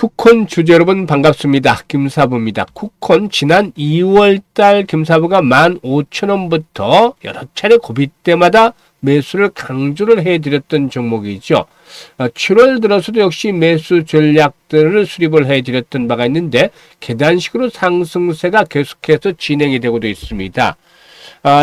쿠콘 주주 여러분 반갑습니다. 김사부입니다. 쿠콘 지난 2월달 김사부가 15,000원부터 여러 차례 고비 때마다 매수를 강조를 해드렸던 종목이죠. 7월 들어서도 역시 매수 전략들을 수립을 해드렸던 바가 있는데 계단식으로 상승세가 계속해서 진행이 되고도 있습니다.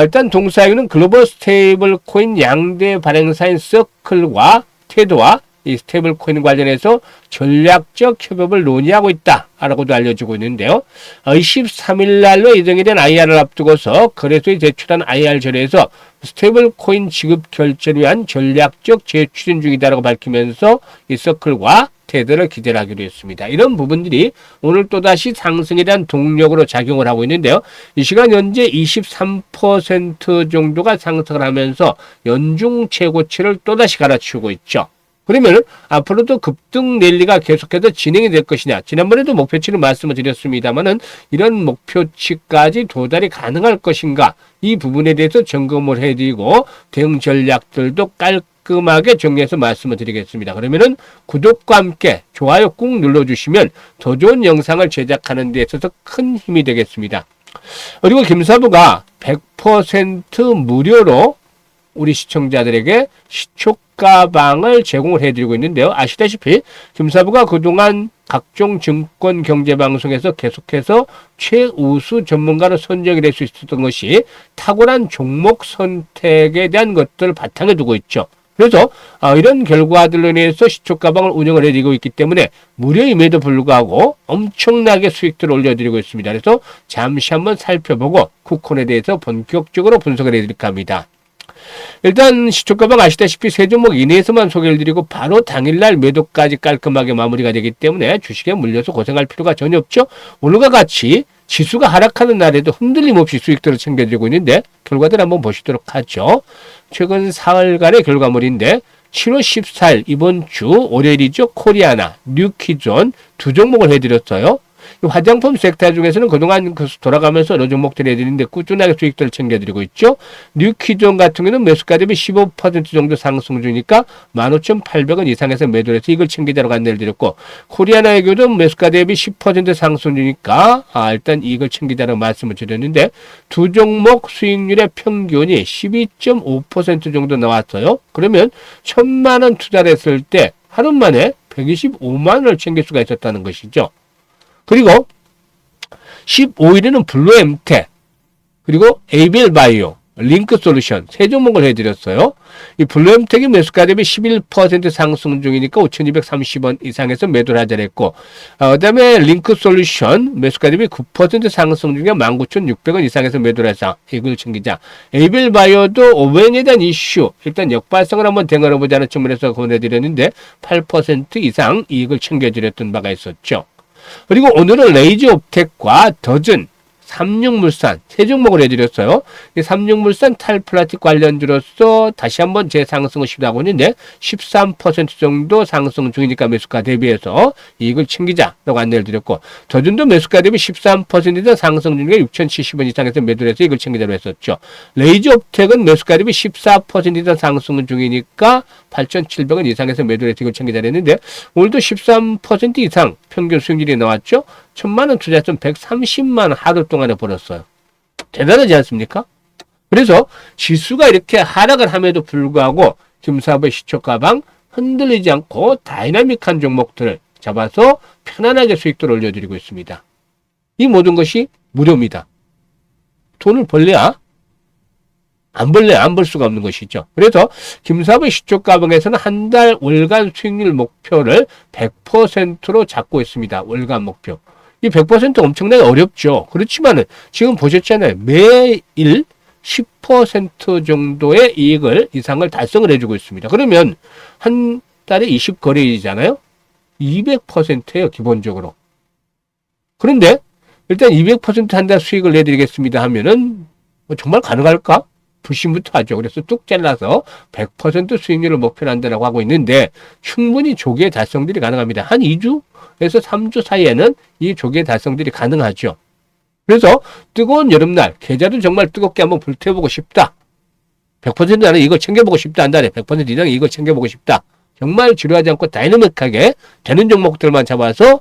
일단 동사이유는 글로벌 스테이블 코인 양대 발행사인 서클과 테드와 이 스테이블 코인 관련해서 전략적 협업을 논의하고 있다라고도 알려지고 있는데요. 23일 날로 예정이 된 IR을 앞두고서 거래소에 제출한 IR 자료에서 스테이블 코인 지급 결제를 위한 전략적 재추진 중이다라고 밝히면서 이 서클과 테드를 기대를 하기로 했습니다. 이런 부분들이 오늘 또다시 상승에 대한 동력으로 작용을 하고 있는데요. 이 시간 현재 23% 정도가 상승을 하면서 연중 최고치를 또다시 갈아치우고 있죠. 그러면 앞으로도 급등 랠리가 계속해서 진행이 될 것이냐. 지난번에도 목표치를 말씀을 드렸습니다만은 이런 목표치까지 도달이 가능할 것인가. 이 부분에 대해서 점검을 해드리고 대응 전략들도 깔끔하게 정리해서 말씀을 드리겠습니다. 그러면은 구독과 함께 좋아요 꾹 눌러주시면 더 좋은 영상을 제작하는 데 있어서 큰 힘이 되겠습니다. 그리고 김사부가 100% 무료로 우리 시청자들에게 시초가방을 제공을 해드리고 있는데요. 아시다시피 김사부가 그동안 각종 증권 경제방송에서 계속해서 최우수 전문가로 선정이 될 수 있었던 것이 탁월한 종목 선택에 대한 것들을 바탕에 두고 있죠. 그래서 이런 결과들로 인해서 시초가방을 운영을 해드리고 있기 때문에 무료임에도 불구하고 엄청나게 수익들을 올려드리고 있습니다. 그래서 잠시 한번 살펴보고 쿠콘에 대해서 본격적으로 분석을 해드릴까 합니다. 일단 시초가방 아시다시피 세 종목 이내에서만 소개를 드리고 바로 당일날 매도까지 깔끔하게 마무리가 되기 때문에 주식에 물려서 고생할 필요가 전혀 없죠. 오늘과 같이 지수가 하락하는 날에도 흔들림 없이 수익들을 챙겨드리고 있는데 결과들 한번 보시도록 하죠. 최근 사흘간의 결과물인데 7월 14일 이번 주 월요일이죠. 코리아나, 뉴키존 두 종목을 해드렸어요. 화장품 섹터 중에서는 그동안 돌아가면서 여러 종목들을 해드리는데 꾸준하게 수익들을 챙겨드리고 있죠. 뉴키존 같은 경우는 매수가 대비 15% 정도 상승 중이니까 15,800원 이상에서 매도를 해서 이걸 챙기자라고 안내를 드렸고, 코리아나의 경우도 매수가 대비 10% 상승 중이니까 일단 이걸 챙기자라고 말씀을 드렸는데 두 종목 수익률의 평균이 12.5% 정도 나왔어요. 그러면 1,000만원 투자를 했을 때 하루 만에 125만원을 챙길 수가 있었다는 것이죠. 그리고 15일에는 블루엠텍, 그리고 ABL바이오, 링크솔루션 세 종목을 해드렸어요. 이 블루엠텍이 매수가 대비 11% 상승 중이니까 5,230원 이상에서 매도를 하자 했고, 그 다음에 링크솔루션 매수가 대비 9% 상승 중에 19,600원 이상에서 매도를 해서 이걸 챙기자. ABL바이오도 오벤에 대한 이슈, 일단 역발성을 한번 대응해보자는 측면에서 권해드렸는데 8% 이상 이익을 챙겨드렸던 바가 있었죠. 그리고 오늘은 레이즈옵텍과 더즌, 삼육물산 세 종목을 해드렸어요. 이 삼육물산 탈플라틱 관련주로서 다시 한번 재상승을 시도하고 있는데 13% 정도 상승 중이니까 매수가 대비해서 이익을 챙기자라고 안내를 드렸고, 더준도 매수가 대비 13% 상승 중에 6,070원 이상에서 매도를 해서 이걸 챙기자로 했었죠. 레이즈옵텍은 매수가 대비 14% 상승 중이니까 8,700원 이상에서 매도를 해서 이걸 챙기자로 했는데 오늘도 13% 이상 평균 수익률이 나왔죠. 1,000만원 투자했으면 130만원 하루 동안에 벌었어요. 대단하지 않습니까? 그래서 지수가 이렇게 하락을 함에도 불구하고 김사부의 시초가방 흔들리지 않고 다이나믹한 종목들을 잡아서 편안하게 수익들을 올려드리고 있습니다. 이 모든 것이 무료입니다. 돈을 벌래야 안 벌래야 안 벌 수가 없는 것이죠. 그래서 김사부의 시초가방에서는 한 달 월간 수익률 목표를 100%로 잡고 있습니다. 월간 목표. 이 100% 엄청나게 어렵죠. 그렇지만은 지금 보셨잖아요. 매일 10% 정도의 이익을 이상을 달성을 해주고 있습니다. 그러면 한 달에 20거래일이잖아요. 200%예요. 기본적으로. 그런데 일단 200% 한 달 수익을 내드리겠습니다 하면은 정말 가능할까? 불신부터 하죠. 그래서 뚝 잘라서 100% 수익률을 목표로 한다고 하고 있는데 충분히 조기에 달성들이 가능합니다. 한 2주에서 3주 사이에는 이 조기에 달성들이 가능하죠. 그래서 뜨거운 여름날 계좌도 정말 뜨겁게 한번 불태워보고 싶다. 100% 나는 이걸 챙겨보고 싶다. 한 달에 100% 이상 이걸 챙겨보고 싶다. 정말 지루하지 않고 다이내믹하게 되는 종목들만 잡아서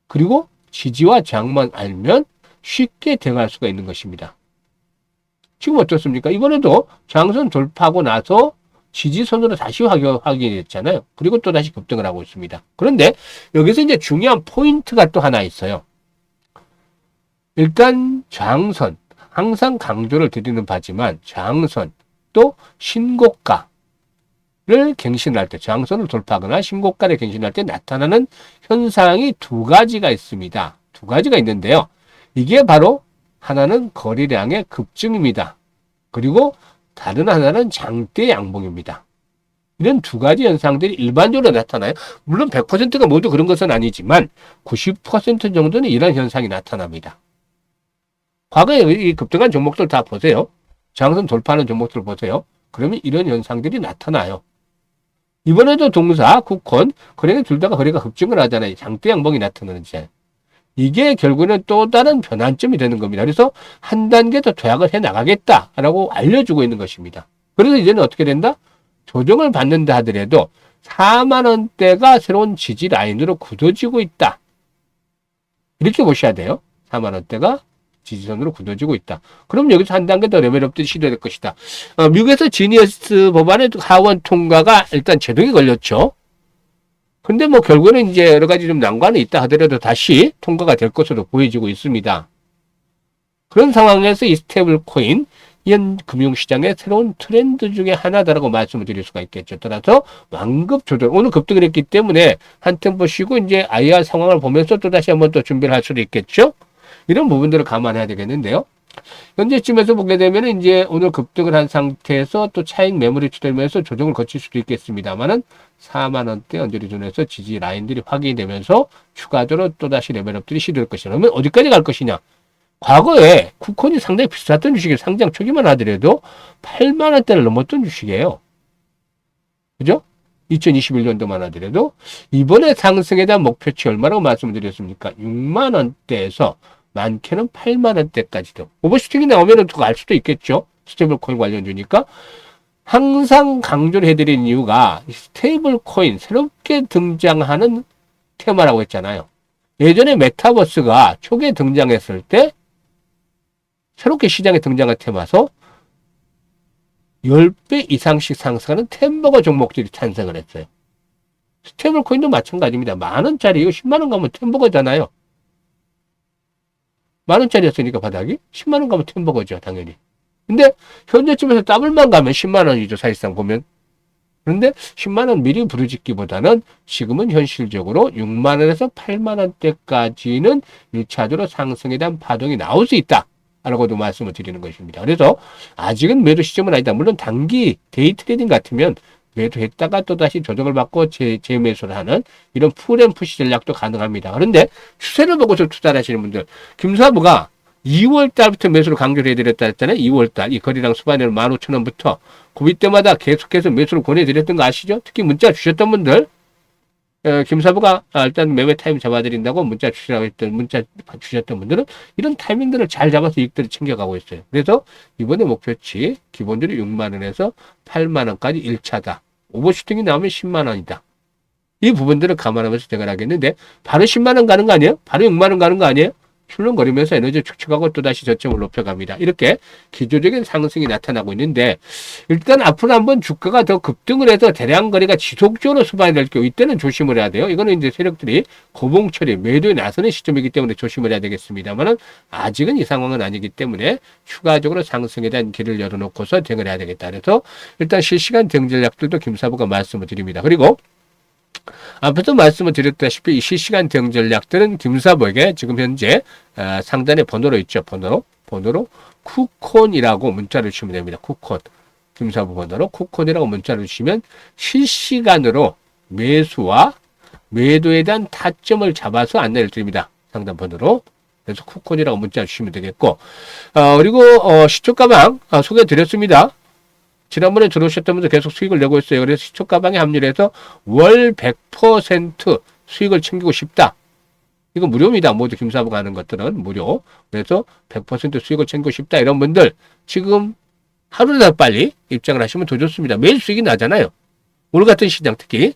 그리고 지지와 저항만 알면 쉽게 대응할 수가 있는 것입니다. 지금 어떻습니까? 이번에도 저항선 돌파하고 나서 지지선으로 다시 확인했잖아요. 그리고 또 다시 급등을 하고 있습니다. 그런데 여기서 이제 중요한 포인트가 또 하나 있어요. 일단 저항선, 항상 강조를 드리는 바지만 저항선 또 신고가를 갱신할 때, 저항선을 돌파하거나 신고가를 갱신할 때 나타나는 현상이 두 가지가 있습니다. 두 가지가 있는데요. 이게 바로 하나는 거래량의 급증입니다. 그리고 다른 하나는 장대 양봉입니다. 이런 두 가지 현상들이 일반적으로 나타나요. 물론 100%가 모두 그런 것은 아니지만 90% 정도는 이런 현상이 나타납니다. 과거에 이 급등한 종목들 다 보세요. 저항선 돌파하는 종목들 보세요. 그러면 이런 현상들이 나타나요. 이번에도 동사, 쿠콘, 거래가 둘 다가 거래가 급증을 하잖아요. 장대 양봉이 나타나는지. 이게 결국에는 또 다른 변환점이 되는 겁니다. 그래서 한 단계 더 도약을 해 나가겠다라고 알려주고 있는 것입니다. 그래서 이제는 어떻게 된다? 조정을 받는다 하더라도 4만 원대가 새로운 지지 라인으로 굳어지고 있다. 이렇게 보셔야 돼요. 4만 원대가 지지선으로 굳어지고 있다. 그럼 여기서 한 단계 더 레벨업들이 시도될 것이다. 미국에서 지니어스 법안의 하원 통과가 일단 제동이 걸렸죠. 근데 뭐 결국에는 이제 여러 가지 좀 난관이 있다 하더라도 다시 통과가 될 것으로 보여지고 있습니다. 그런 상황에서 이 스테이블 코인, 현 금융시장의 새로운 트렌드 중에 하나다라고 말씀을 드릴 수가 있겠죠. 따라서 완급 조절, 오늘 급등을 했기 때문에 한 템포 쉬고 이제 IR 상황을 보면서 또 다시 한번 또 준비를 할 수도 있겠죠. 이런 부분들을 감안해야 되겠는데요. 현재쯤에서 보게 되면 이제 오늘 급등을 한 상태에서 또 차익 매물이 추되면서 조정을 거칠 수도 있겠습니다만은 4만 원대 언저리 존에서 지지 라인들이 확인되면서 추가적으로 또 다시 레벨업들이 시도될 것이냐. 그러면 어디까지 갈 것이냐? 과거에 쿠콘이 상당히 비쌌던 주식이 상장 초기만 하더라도 8만 원대를 넘었던 주식이에요. 그죠? 2021년도만 하더라도 이번에 상승에 대한 목표치 얼마라고 말씀드렸습니까? 6만 원대에서 많게는 8만 원대까지도. 오버슈팅이 나오면 더 갈 수도 있겠죠. 스테이블 코인 관련주니까. 항상 강조를 해드린 이유가 스테이블 코인 새롭게 등장하는 테마라고 했잖아요. 예전에 메타버스가 초기에 등장했을 때 새롭게 시장에 등장한 테마서 10배 이상씩 상승하는 템버거 종목들이 탄생을 했어요. 스테이블 코인도 마찬가지입니다. 만 원짜리, 이거 10만 원 가면 템버거잖아요. 만 원짜리였으니까 바닥이 10만 원 가면 템버거죠, 당연히. 근데 현재쯤에서 더블만 가면 10만 원이죠, 사실상 보면. 그런데 10만 원 미리 부르짖기보다는 지금은 현실적으로 6만 원에서 8만 원대까지는 1차적으로 상승에 대한 파동이 나올 수 있다. 라고도 말씀을 드리는 것입니다. 그래서 아직은 매도 시점은 아니다. 물론 단기 데이 트레이딩 같으면 매도했다가 또다시 조정을 받고 재매수를 하는 이런 풀앤푸시 전략도 가능합니다. 그런데 추세를 보고서 투자를 하시는 분들, 김사부가 2월 달부터 매수를 강조를 해드렸다 했잖아요. 2월 달, 이 거래량 수반에는 15,000원부터 고비 때마다 계속해서 매수를 권해드렸던 거 아시죠? 특히 문자 주셨던 분들, 김사부가 일단 매매 타임 잡아드린다고 문자 주셨던 분들은 이런 타이밍들을 잘 잡아서 이익들을 챙겨가고 있어요. 그래서 이번에 목표치 기본적으로 6만 원에서 8만 원까지 1차다. 오버슈팅이 나오면 10만 원이다. 이 부분들을 감안하면서 대응을 하겠는데 바로 10만 원 가는 거 아니에요? 바로 6만 원 가는 거 아니에요? 출렁거리면서 에너지 축적하고 또다시 저점을 높여갑니다. 이렇게 기조적인 상승이 나타나고 있는데 일단 앞으로 한번 주가가 더 급등을 해서 대량 거래가 지속적으로 수반이 될 경우 이때는 조심을 해야 돼요. 이거는 이제 세력들이 고봉 처리, 매도에 나서는 시점이기 때문에 조심을 해야 되겠습니다만은 아직은 이 상황은 아니기 때문에 추가적으로 상승에 대한 길을 열어놓고서 대응을 해야 되겠다. 그래서 일단 실시간 대응 전략들도 김사부가 말씀을 드립니다. 그리고 앞에서 말씀을 드렸다시피 이 실시간 대응 전략들은 김사부에게 지금 현재 상단에 번호로 있죠. 번호로 쿠콘이라고 문자를 주시면 됩니다. 쿠콘. 김사부 번호로 쿠콘이라고 문자를 주시면 실시간으로 매수와 매도에 대한 타점을 잡아서 안내를 드립니다. 상단 번호로. 그래서 쿠콘이라고 문자 주시면 되겠고 그리고 시초가방 소개해 드렸습니다. 지난번에 들어오셨던 분들 계속 수익을 내고 있어요. 그래서 시초 가방에 합류해서 월 100% 수익을 챙기고 싶다. 이거 무료입니다. 모두 김사부가 하는 것들은 무료. 그래서 100% 수익을 챙기고 싶다. 이런 분들 지금 하루라도 빨리 입장을 하시면 더 좋습니다. 매일 수익이 나잖아요. 오늘 같은 시장 특히.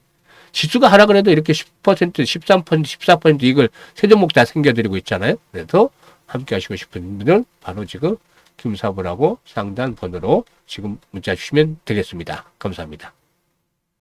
지수가 하락을 해도 이렇게 10%, 13%, 14% 이걸 세 종목 다 챙겨드리고 있잖아요. 그래서 함께 하시고 싶은 분들은 바로 지금 김사부라고 상단 번호로 지금 문자 주시면 되겠습니다. 감사합니다.